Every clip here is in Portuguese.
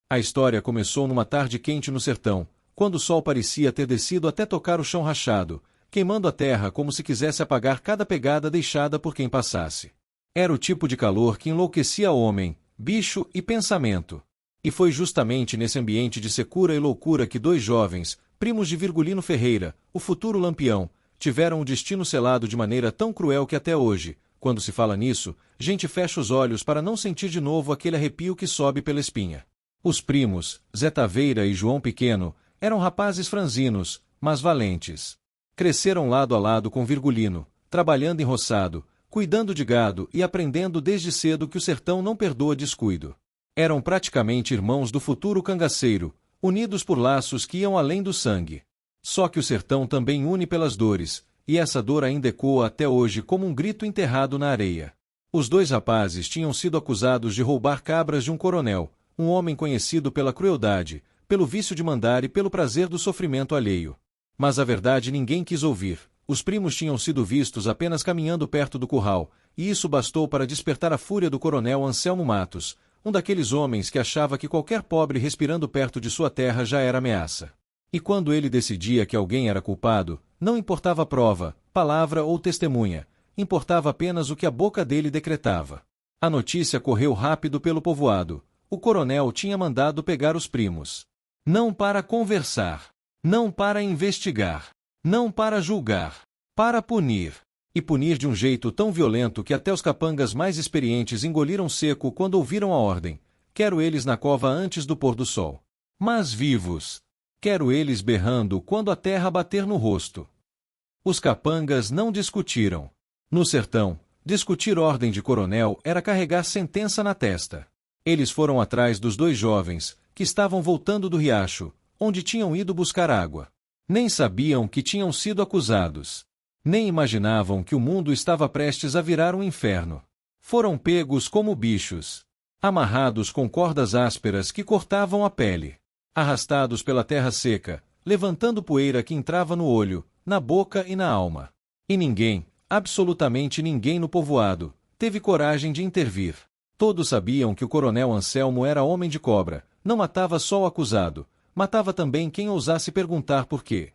A história começou numa tarde quente no sertão, quando o sol parecia ter descido até tocar o chão rachado, queimando a terra como se quisesse apagar cada pegada deixada por quem passasse. Era o tipo de calor que enlouquecia homem, bicho e pensamento. E foi justamente nesse ambiente de secura e loucura que dois jovens, primos de Virgulino Ferreira, o futuro Lampião, tiveram o destino selado de maneira tão cruel que até hoje, quando se fala nisso, gente fecha os olhos para não sentir de novo aquele arrepio que sobe pela espinha. Os primos, Zé Taveira e João Pequeno, eram rapazes franzinos, mas valentes. Cresceram lado a lado com Virgulino, trabalhando em roçado, cuidando de gado e aprendendo desde cedo que o sertão não perdoa descuido. Eram praticamente irmãos do futuro cangaceiro, unidos por laços que iam além do sangue. Só que o sertão também une pelas dores, e essa dor ainda ecoa até hoje como um grito enterrado na areia. Os dois rapazes tinham sido acusados de roubar cabras de um coronel, um homem conhecido pela crueldade, pelo vício de mandar e pelo prazer do sofrimento alheio. Mas a verdade ninguém quis ouvir. Os primos tinham sido vistos apenas caminhando perto do curral, e isso bastou para despertar a fúria do coronel Anselmo Matos, um daqueles homens que achava que qualquer pobre respirando perto de sua terra já era ameaça. E quando ele decidia que alguém era culpado, não importava prova, palavra ou testemunha, importava apenas o que a boca dele decretava. A notícia correu rápido pelo povoado. O coronel tinha mandado pegar os primos. Não para conversar, não para investigar, não para julgar, para punir. E punir de um jeito tão violento que até os capangas mais experientes engoliram seco quando ouviram a ordem. Quero eles na cova antes do pôr do sol. Mas vivos. Quero eles berrando quando a terra bater no rosto. Os capangas não discutiram. No sertão, discutir ordem de coronel era carregar sentença na testa. Eles foram atrás dos dois jovens, que estavam voltando do riacho, onde tinham ido buscar água. Nem sabiam que tinham sido acusados. Nem imaginavam que o mundo estava prestes a virar um inferno. Foram pegos como bichos. Amarrados com cordas ásperas que cortavam a pele. Arrastados pela terra seca, levantando poeira que entrava no olho, na boca e na alma. E ninguém, absolutamente ninguém no povoado, teve coragem de intervir. Todos sabiam que o coronel Anselmo era homem de cobra, não matava só o acusado, matava também quem ousasse perguntar por quê.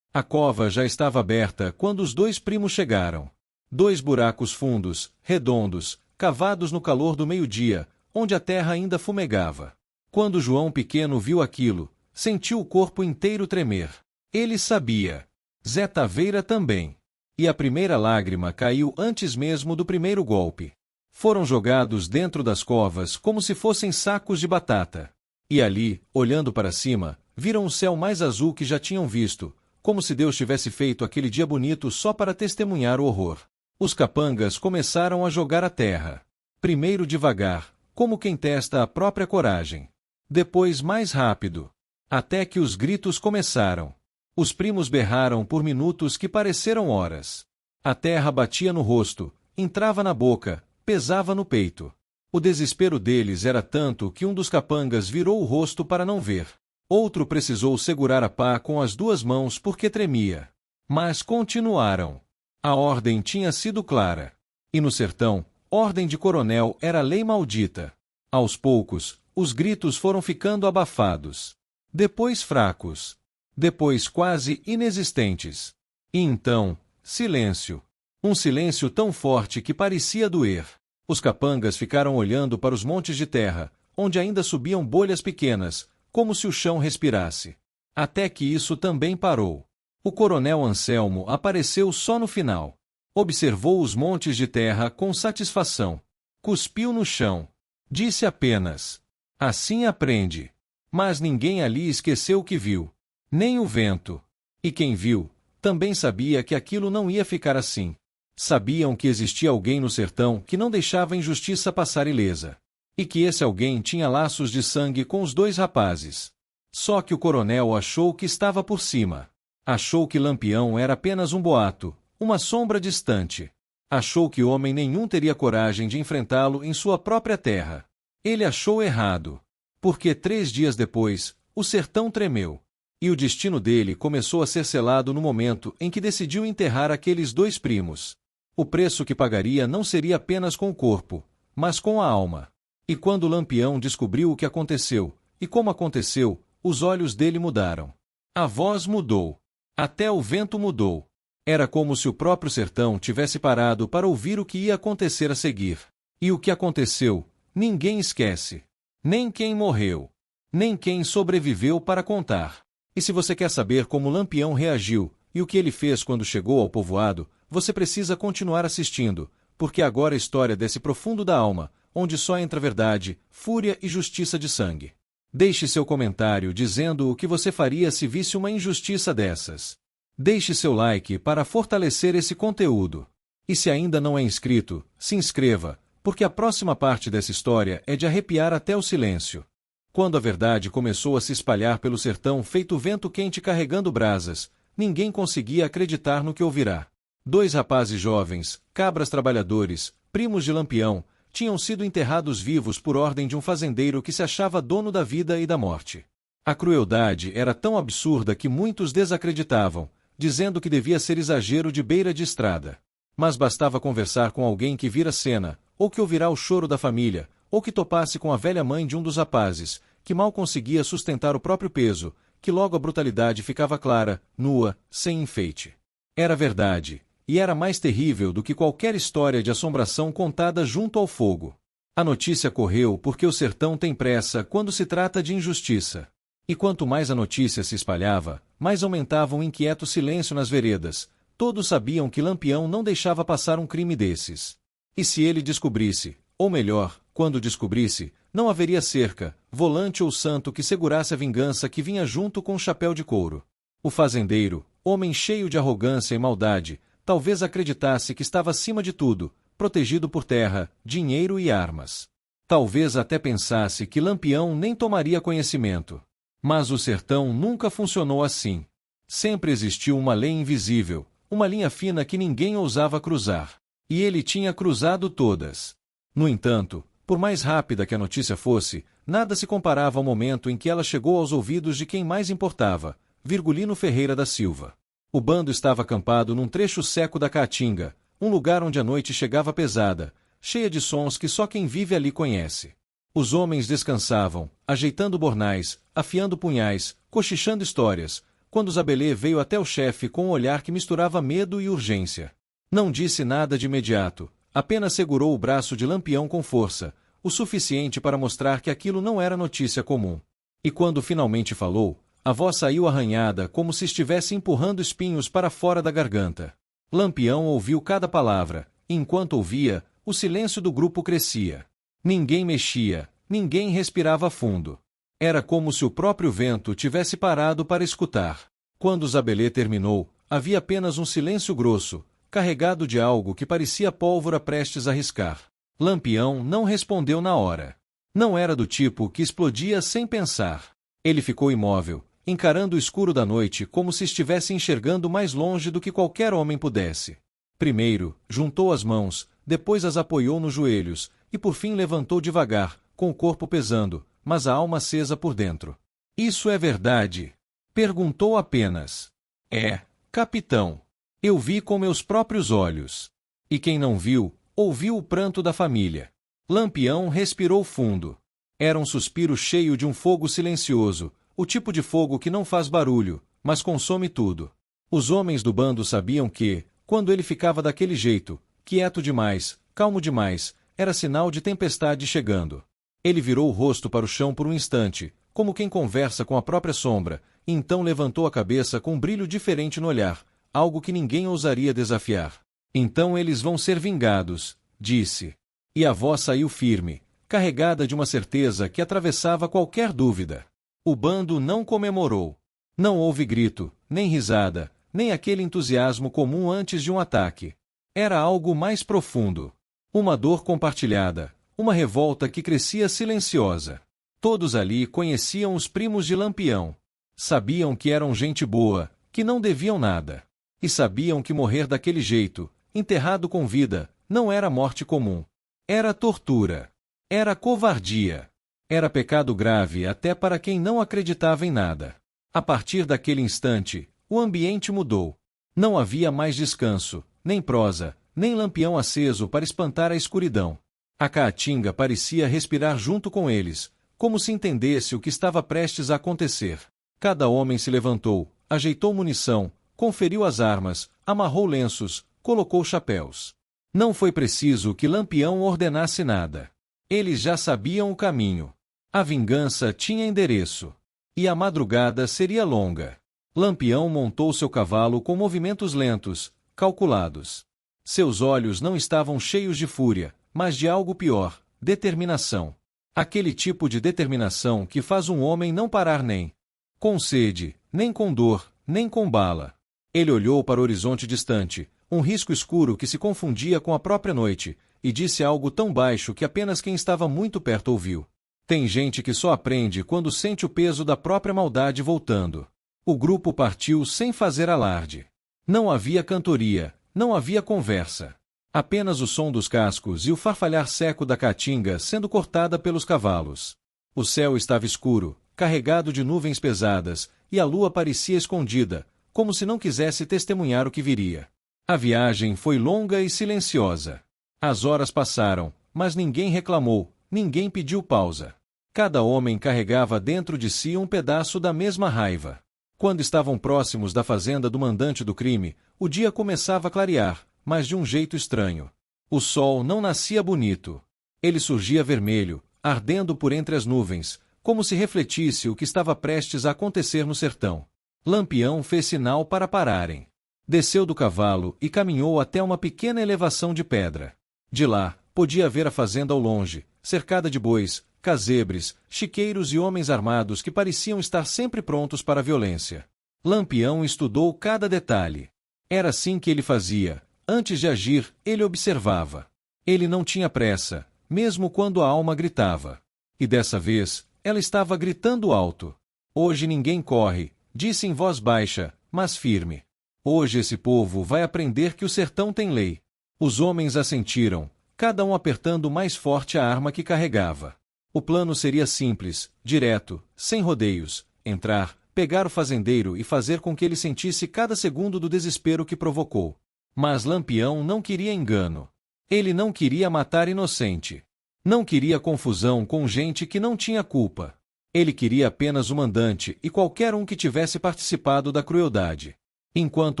A cova já estava aberta quando os dois primos chegaram. 2 buracos fundos, redondos, cavados no calor do meio-dia, onde a terra ainda fumegava. Quando João Pequeno viu aquilo, sentiu o corpo inteiro tremer. Ele sabia. Zé Taveira também. E a primeira lágrima caiu antes mesmo do primeiro golpe. Foram jogados dentro das covas como se fossem sacos de batata. E ali, olhando para cima, viram o céu mais azul que já tinham visto, como se Deus tivesse feito aquele dia bonito só para testemunhar o horror. Os capangas começaram a jogar a terra. Primeiro devagar, como quem testa a própria coragem. Depois mais rápido. Até que os gritos começaram. Os primos berraram por minutos que pareceram horas. A terra batia no rosto, entrava na boca, pesava no peito. O desespero deles era tanto que um dos capangas virou o rosto para não ver. Outro precisou segurar a pá com as 2 mãos porque tremia. Mas continuaram. A ordem tinha sido clara. E no sertão, ordem de coronel era lei maldita. Aos poucos, os gritos foram ficando abafados. Depois fracos. Depois quase inexistentes. E então, silêncio. Um silêncio tão forte que parecia doer. Os capangas ficaram olhando para os montes de terra, onde ainda subiam bolhas pequenas, como se o chão respirasse. Até que isso também parou. O coronel Anselmo apareceu só no final. Observou os montes de terra com satisfação. Cuspiu no chão. Disse apenas: assim aprende. Mas ninguém ali esqueceu o que viu. Nem o vento. E quem viu, também sabia que aquilo não ia ficar assim. Sabiam que existia alguém no sertão que não deixava a injustiça passar ilesa. E que esse alguém tinha laços de sangue com os 2 rapazes. Só que o coronel achou que estava por cima. Achou que Lampião era apenas um boato, uma sombra distante. Achou que homem nenhum teria coragem de enfrentá-lo em sua própria terra. Ele achou errado. Porque 3 dias depois, o sertão tremeu. E o destino dele começou a ser selado no momento em que decidiu enterrar aqueles 2 primos. O preço que pagaria não seria apenas com o corpo, mas com a alma. E quando Lampião descobriu o que aconteceu, e como aconteceu, os olhos dele mudaram. A voz mudou. Até o vento mudou. Era como se o próprio sertão tivesse parado para ouvir o que ia acontecer a seguir. E o que aconteceu, ninguém esquece. Nem quem morreu. Nem quem sobreviveu para contar. E se você quer saber como Lampião reagiu, e o que ele fez quando chegou ao povoado, você precisa continuar assistindo, porque agora a história desce profundo da alma, onde só entra verdade, fúria e justiça de sangue. Deixe seu comentário dizendo o que você faria se visse uma injustiça dessas. Deixe seu like para fortalecer esse conteúdo. E se ainda não é inscrito, se inscreva, porque a próxima parte dessa história é de arrepiar até o silêncio. Quando a verdade começou a se espalhar pelo sertão feito vento quente carregando brasas, ninguém conseguia acreditar no que ouvirá. 2 rapazes jovens, cabras trabalhadores, primos de Lampião, tinham sido enterrados vivos por ordem de um fazendeiro que se achava dono da vida e da morte. A crueldade era tão absurda que muitos desacreditavam, dizendo que devia ser exagero de beira de estrada. Mas bastava conversar com alguém que vira cena, ou que ouvirá o choro da família, ou que topasse com a velha mãe de um dos rapazes, que mal conseguia sustentar o próprio peso, que logo a brutalidade ficava clara, nua, sem enfeite. Era verdade. E era mais terrível do que qualquer história de assombração contada junto ao fogo. A notícia correu porque o sertão tem pressa quando se trata de injustiça. E quanto mais a notícia se espalhava, mais aumentava o inquieto silêncio nas veredas. Todos sabiam que Lampião não deixava passar um crime desses. E se ele descobrisse, ou melhor, quando descobrisse, não haveria cerca, volante ou santo que segurasse a vingança que vinha junto com o chapéu de couro. O fazendeiro, homem cheio de arrogância e maldade, talvez acreditasse que estava acima de tudo, protegido por terra, dinheiro e armas. Talvez até pensasse que Lampião nem tomaria conhecimento. Mas o sertão nunca funcionou assim. Sempre existiu uma lei invisível, uma linha fina que ninguém ousava cruzar. E ele tinha cruzado todas. No entanto, por mais rápida que a notícia fosse, nada se comparava ao momento em que ela chegou aos ouvidos de quem mais importava, Virgulino Ferreira da Silva. O bando estava acampado num trecho seco da Caatinga, um lugar onde a noite chegava pesada, cheia de sons que só quem vive ali conhece. Os homens descansavam, ajeitando bornais, afiando punhais, cochichando histórias, quando Zabelê veio até o chefe com um olhar que misturava medo e urgência. Não disse nada de imediato, apenas segurou o braço de Lampião com força, o suficiente para mostrar que aquilo não era notícia comum. E quando finalmente falou, a voz saiu arranhada como se estivesse empurrando espinhos para fora da garganta. Lampião ouviu cada palavra, e enquanto ouvia, o silêncio do grupo crescia. Ninguém mexia, ninguém respirava fundo. Era como se o próprio vento tivesse parado para escutar. Quando Zabelê terminou, havia apenas um silêncio grosso, carregado de algo que parecia pólvora prestes a riscar. Lampião não respondeu na hora. Não era do tipo que explodia sem pensar. Ele ficou imóvel, encarando o escuro da noite como se estivesse enxergando mais longe do que qualquer homem pudesse. Primeiro, juntou as mãos, depois as apoiou nos joelhos, e por fim levantou devagar, com o corpo pesando, mas a alma acesa por dentro. — Isso é verdade? Perguntou apenas. — É, capitão. Eu vi com meus próprios olhos. E quem não viu, ouviu o pranto da família. Lampião respirou fundo. Era um suspiro cheio de um fogo silencioso, o tipo de fogo que não faz barulho, mas consome tudo. Os homens do bando sabiam que, quando ele ficava daquele jeito, quieto demais, calmo demais, era sinal de tempestade chegando. Ele virou o rosto para o chão por um instante, como quem conversa com a própria sombra, e então levantou a cabeça com um brilho diferente no olhar, algo que ninguém ousaria desafiar. — Então eles vão ser vingados, disse. E a voz saiu firme, carregada de uma certeza que atravessava qualquer dúvida. O bando não comemorou. Não houve grito, nem risada, nem aquele entusiasmo comum antes de um ataque. Era algo mais profundo. Uma dor compartilhada, uma revolta que crescia silenciosa. Todos ali conheciam os primos de Lampião. Sabiam que eram gente boa, que não deviam nada. E sabiam que morrer daquele jeito, enterrado com vida, não era morte comum. Era tortura. Era covardia. Era pecado grave até para quem não acreditava em nada. A partir daquele instante, o ambiente mudou. Não havia mais descanso, nem prosa, nem lampião aceso para espantar a escuridão. A Caatinga parecia respirar junto com eles, como se entendesse o que estava prestes a acontecer. Cada homem se levantou, ajeitou munição, conferiu as armas, amarrou lenços, colocou chapéus. Não foi preciso que Lampião ordenasse nada. Eles já sabiam o caminho. A vingança tinha endereço. E a madrugada seria longa. Lampião montou seu cavalo com movimentos lentos, calculados. Seus olhos não estavam cheios de fúria, mas de algo pior, determinação. Aquele tipo de determinação que faz um homem não parar nem com sede, nem com dor, nem com bala. Ele olhou para o horizonte distante, um risco escuro que se confundia com a própria noite, e disse algo tão baixo que apenas quem estava muito perto ouviu. Tem gente que só aprende quando sente o peso da própria maldade voltando. O grupo partiu sem fazer alarde. Não havia cantoria, não havia conversa. Apenas o som dos cascos e o farfalhar seco da caatinga sendo cortada pelos cavalos. O céu estava escuro, carregado de nuvens pesadas, e a lua parecia escondida, como se não quisesse testemunhar o que viria. A viagem foi longa e silenciosa. As horas passaram, mas ninguém reclamou, ninguém pediu pausa. Cada homem carregava dentro de si um pedaço da mesma raiva. Quando estavam próximos da fazenda do mandante do crime, o dia começava a clarear, mas de um jeito estranho. O sol não nascia bonito. Ele surgia vermelho, ardendo por entre as nuvens, como se refletisse o que estava prestes a acontecer no sertão. Lampião fez sinal para pararem. Desceu do cavalo e caminhou até uma pequena elevação de pedra. De lá, podia ver a fazenda ao longe, cercada de bois, casebres, chiqueiros e homens armados que pareciam estar sempre prontos para a violência. Lampião estudou cada detalhe. Era assim que ele fazia. Antes de agir, ele observava. Ele não tinha pressa, mesmo quando a alma gritava. E dessa vez, ela estava gritando alto. Hoje ninguém corre, disse em voz baixa, mas firme. Hoje esse povo vai aprender que o sertão tem lei. Os homens assentiram, cada um apertando mais forte a arma que carregava. O plano seria simples, direto, sem rodeios: entrar, pegar o fazendeiro e fazer com que ele sentisse cada segundo do desespero que provocou. Mas Lampião não queria engano. Ele não queria matar inocente. Não queria confusão com gente que não tinha culpa. Ele queria apenas o mandante e qualquer um que tivesse participado da crueldade. Enquanto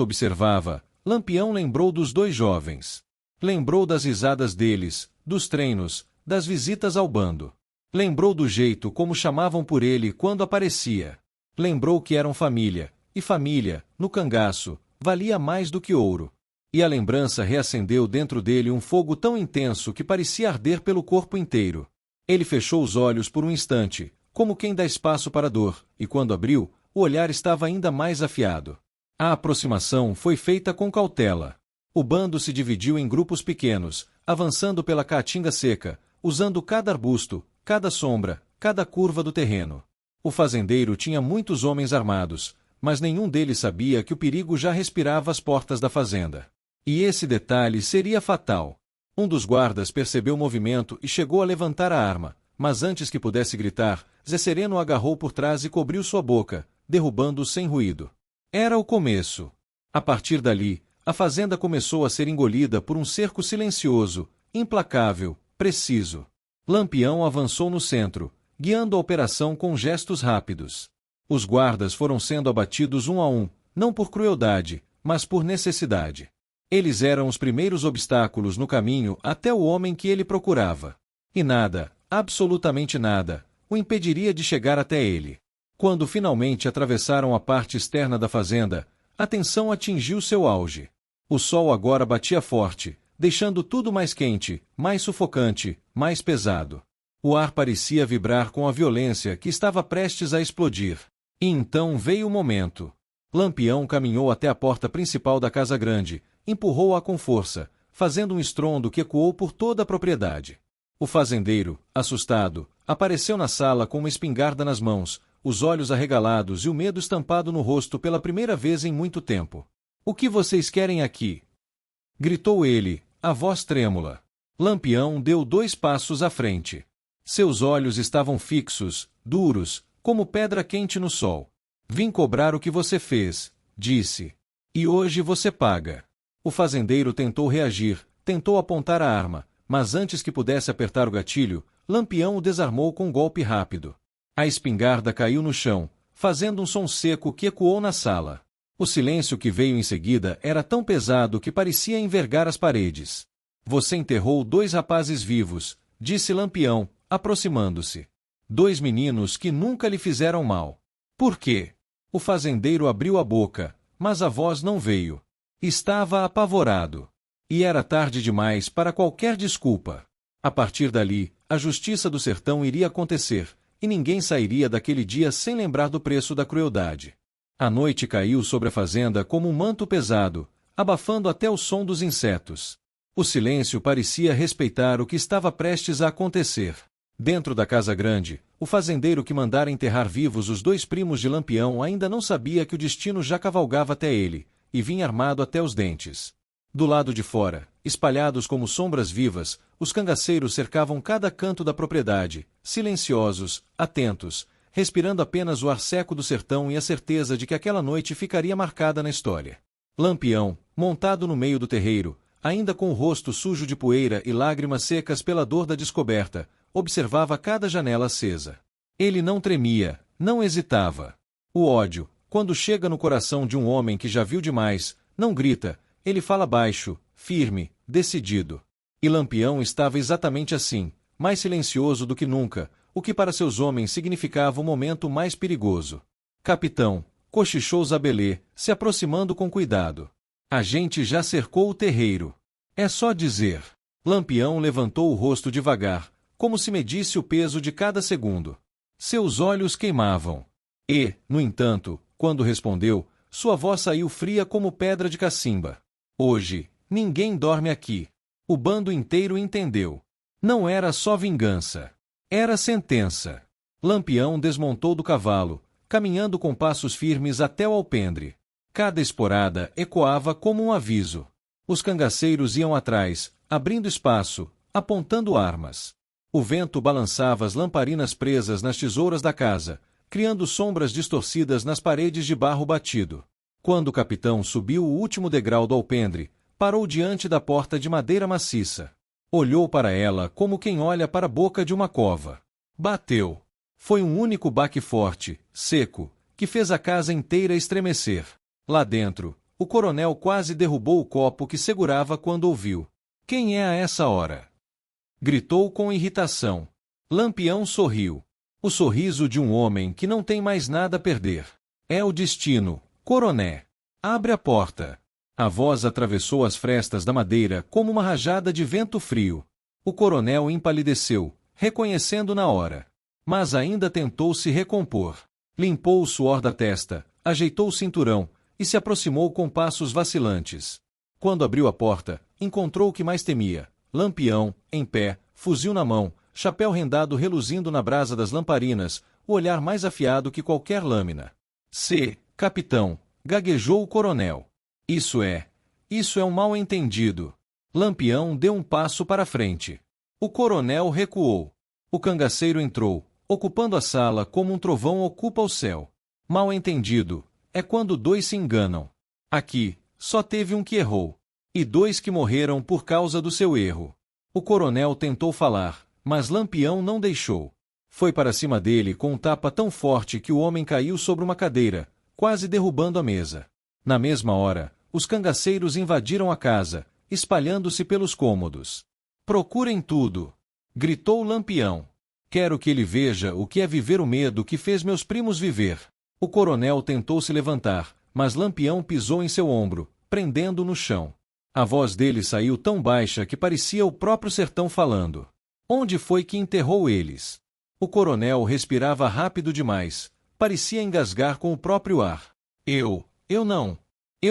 observava, Lampião lembrou dos dois jovens. Lembrou das risadas deles, dos treinos, das visitas ao bando. Lembrou do jeito como chamavam por ele quando aparecia. Lembrou que eram família, e família, no cangaço, valia mais do que ouro. E a lembrança reacendeu dentro dele um fogo tão intenso que parecia arder pelo corpo inteiro. Ele fechou os olhos por um instante, como quem dá espaço para a dor, e quando abriu, o olhar estava ainda mais afiado. A aproximação foi feita com cautela. O bando se dividiu em grupos pequenos, avançando pela caatinga seca, usando cada arbusto, cada sombra, cada curva do terreno. O fazendeiro tinha muitos homens armados, mas nenhum deles sabia que o perigo já respirava às portas da fazenda. E esse detalhe seria fatal. Um dos guardas percebeu o movimento e chegou a levantar a arma, mas antes que pudesse gritar, Zé Sereno o agarrou por trás e cobriu sua boca, derrubando-o sem ruído. Era o começo. A partir dali, a fazenda começou a ser engolida por um cerco silencioso, implacável, preciso. Lampião avançou no centro, guiando a operação com gestos rápidos. Os guardas foram sendo abatidos um a um, não por crueldade, mas por necessidade. Eles eram os primeiros obstáculos no caminho até o homem que ele procurava. E nada, absolutamente nada, o impediria de chegar até ele. Quando finalmente atravessaram a parte externa da fazenda, a tensão atingiu seu auge. O sol agora batia forte, deixando tudo mais quente, mais sufocante, mais pesado. O ar parecia vibrar com a violência que estava prestes a explodir. E então veio o momento. Lampião caminhou até a porta principal da casa grande, empurrou-a com força, fazendo um estrondo que ecoou por toda a propriedade. O fazendeiro, assustado, apareceu na sala com uma espingarda nas mãos, os olhos arregalados e o medo estampado no rosto pela primeira vez em muito tempo. "O que vocês querem aqui?" gritou ele, a voz trêmula. Lampião deu 2 passos à frente. Seus olhos estavam fixos, duros, como pedra quente no sol. "Vim cobrar o que você fez", disse. "E hoje você paga." O fazendeiro tentou reagir, tentou apontar a arma, mas antes que pudesse apertar o gatilho, Lampião o desarmou com um golpe rápido. A espingarda caiu no chão, fazendo um som seco que ecoou na sala. O silêncio que veio em seguida era tão pesado que parecia envergar as paredes. Você enterrou 2 rapazes vivos, disse Lampião, aproximando-se. 2 meninos que nunca lhe fizeram mal. Por quê? O fazendeiro abriu a boca, mas a voz não veio. Estava apavorado. E era tarde demais para qualquer desculpa. A partir dali, a justiça do sertão iria acontecer, e ninguém sairia daquele dia sem lembrar do preço da crueldade. A noite caiu sobre a fazenda como um manto pesado, abafando até o som dos insetos. O silêncio parecia respeitar o que estava prestes a acontecer. Dentro da casa grande, o fazendeiro que mandara enterrar vivos os 2 primos de Lampião ainda não sabia que o destino já cavalgava até ele, e vinha armado até os dentes. Do lado de fora, espalhados como sombras vivas, os cangaceiros cercavam cada canto da propriedade, silenciosos, atentos, respirando apenas o ar seco do sertão e a certeza de que aquela noite ficaria marcada na história. Lampião, montado no meio do terreiro, ainda com o rosto sujo de poeira e lágrimas secas pela dor da descoberta, observava cada janela acesa. Ele não tremia, não hesitava. O ódio, quando chega no coração de um homem que já viu demais, não grita, ele fala baixo, firme, decidido. E Lampião estava exatamente assim, mais silencioso do que nunca, o que para seus homens significava o momento mais perigoso. Capitão, cochichou Zabelê, se aproximando com cuidado. A gente já cercou o terreiro. É só dizer. Lampião levantou o rosto devagar, como se medisse o peso de cada segundo. Seus olhos queimavam. E, no entanto, quando respondeu, sua voz saiu fria como pedra de cacimba. Hoje, ninguém dorme aqui. O bando inteiro entendeu. Não era só vingança. Era sentença. Lampião desmontou do cavalo, caminhando com passos firmes até o alpendre. Cada esporada ecoava como um aviso. Os cangaceiros iam atrás, abrindo espaço, apontando armas. O vento balançava as lamparinas presas nas tesouras da casa, criando sombras distorcidas nas paredes de barro batido. Quando o capitão subiu o último degrau do alpendre, parou diante da porta de madeira maciça. Olhou para ela como quem olha para a boca de uma cova. Bateu. Foi um único baque forte, seco, que fez a casa inteira estremecer. Lá dentro, o coronel quase derrubou o copo que segurava quando ouviu. Quem é a essa hora? Gritou com irritação. Lampião sorriu. O sorriso de um homem que não tem mais nada a perder. É o destino, coroné. Abre a porta. A voz atravessou as frestas da madeira como uma rajada de vento frio. O coronel empalideceu, reconhecendo na hora. Mas ainda tentou se recompor. Limpou o suor da testa, ajeitou o cinturão e se aproximou com passos vacilantes. Quando abriu a porta, encontrou o que mais temia. Lampião, em pé, fuzil na mão, chapéu rendado reluzindo na brasa das lamparinas, o olhar mais afiado que qualquer lâmina. Capitão, gaguejou o coronel. Isso é um mal-entendido. Lampião deu um passo para frente. O coronel recuou. O cangaceiro entrou, ocupando a sala como um trovão ocupa o céu. Mal-entendido é quando 2 se enganam. Aqui, só teve um que errou. E 2 que morreram por causa do seu erro. O coronel tentou falar, mas Lampião não deixou. Foi para cima dele com um tapa tão forte que o homem caiu sobre uma cadeira, quase derrubando a mesa. Na mesma hora, os cangaceiros invadiram a casa, espalhando-se pelos cômodos. Procurem tudo! Gritou Lampião. Quero que ele veja o que é viver o medo que fez meus primos viver. O coronel tentou se levantar, mas Lampião pisou em seu ombro, prendendo-o no chão. A voz dele saiu tão baixa que parecia o próprio sertão falando. Onde foi que enterrou eles? O coronel respirava rápido demais, parecia engasgar com o próprio ar. Eu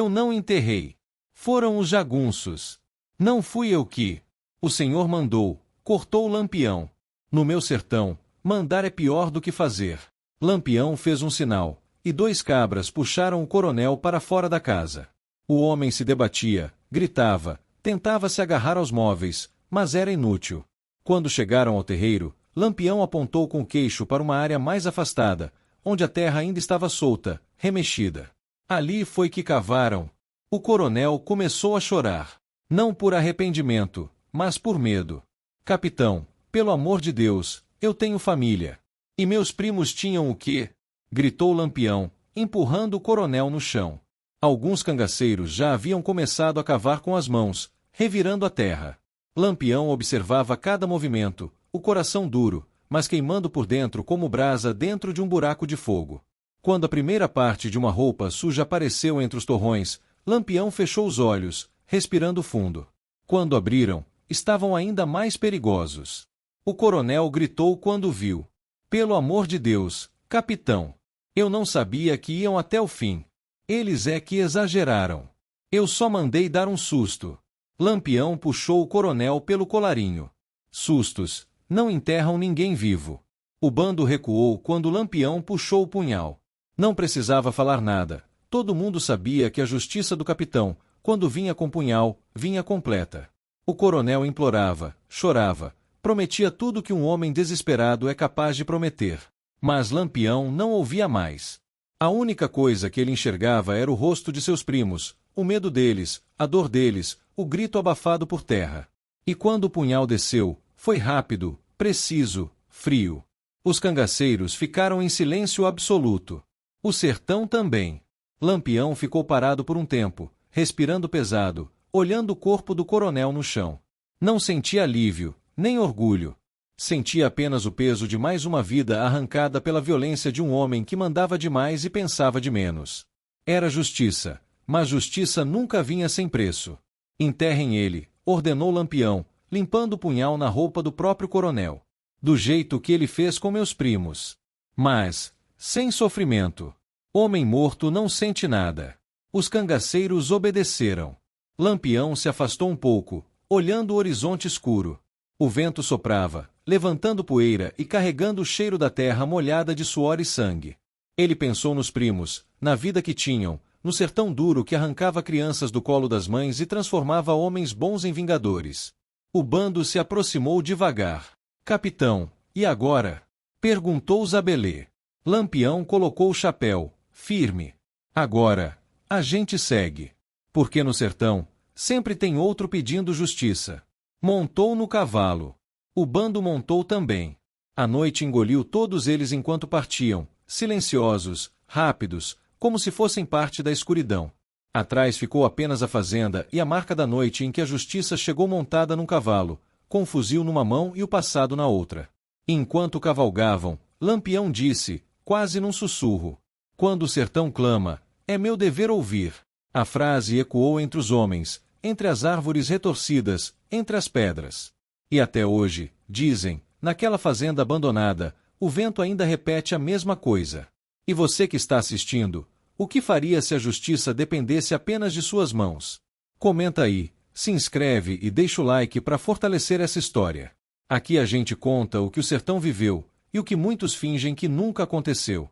não enterrei. Foram os jagunços. Não fui eu que. O senhor mandou, cortou Lampião. No meu sertão, mandar é pior do que fazer. Lampião fez um sinal, e 2 cabras puxaram o coronel para fora da casa. O homem se debatia, gritava, tentava se agarrar aos móveis, mas era inútil. Quando chegaram ao terreiro, Lampião apontou com o queixo para uma área mais afastada, onde a terra ainda estava solta, remexida. Ali foi que cavaram. O coronel começou a chorar. Não por arrependimento, mas por medo. Capitão, Pelo amor de Deus, eu tenho família. E meus primos tinham o quê? Gritou Lampião, empurrando o coronel no chão. Alguns cangaceiros já haviam começado a cavar com as mãos, revirando a terra. Lampião observava cada movimento, o coração duro, mas queimando por dentro como brasa dentro de um buraco de fogo. Quando a primeira parte de uma roupa suja apareceu entre os torrões, Lampião fechou os olhos, respirando fundo. Quando abriram, estavam ainda mais perigosos. O coronel gritou quando viu. Pelo amor de Deus, capitão! Eu não sabia que iam até o fim. Eles é que exageraram. Eu só mandei dar um susto. Lampião puxou o coronel pelo colarinho. Sustos não enterram ninguém vivo. O bando recuou quando Lampião puxou o punhal. Não precisava falar nada. Todo mundo sabia que a justiça do capitão, quando vinha com punhal, vinha completa. O coronel implorava, chorava, prometia tudo que um homem desesperado é capaz de prometer. Mas Lampião não ouvia mais. A única coisa que ele enxergava era o rosto de seus primos, o medo deles, a dor deles, o grito abafado por terra. E quando o punhal desceu, foi rápido, preciso, frio. Os cangaceiros ficaram em silêncio absoluto. O sertão também. Lampião ficou parado por um tempo, respirando pesado, olhando o corpo do coronel no chão. Não sentia alívio, nem orgulho. Sentia apenas o peso de mais uma vida arrancada pela violência de um homem que mandava demais e pensava de menos. Era justiça, mas justiça nunca vinha sem preço. Enterrem ele, ordenou Lampião, limpando o punhal na roupa do próprio coronel. Do jeito que ele fez com meus primos. Mas, sem sofrimento. Homem morto não sente nada. Os cangaceiros obedeceram. Lampião se afastou um pouco, olhando o horizonte escuro. O vento soprava, levantando poeira e carregando o cheiro da terra molhada de suor e sangue. Ele pensou nos primos, na vida que tinham, no sertão duro que arrancava crianças do colo das mães e transformava homens bons em vingadores. O bando se aproximou devagar. Capitão, e agora? Perguntou Zabelê. Lampião colocou o chapéu, firme. Agora, a gente segue. Porque no sertão, sempre tem outro pedindo justiça. Montou no cavalo. O bando montou também. A noite engoliu todos eles enquanto partiam, silenciosos, rápidos, como se fossem parte da escuridão. Atrás ficou apenas a fazenda e a marca da noite em que a justiça chegou montada num cavalo, com um fuzil numa mão e o passado na outra. Enquanto cavalgavam, Lampião disse, quase num sussurro: quando o sertão clama, é meu dever ouvir. A frase ecoou entre os homens, entre as árvores retorcidas, entre as pedras. E até hoje, dizem, naquela fazenda abandonada, o vento ainda repete a mesma coisa. E você que está assistindo, o que faria se a justiça dependesse apenas de suas mãos? Comenta aí, se inscreve e deixa o like para fortalecer essa história. Aqui a gente conta o que o sertão viveu, e o que muitos fingem que nunca aconteceu.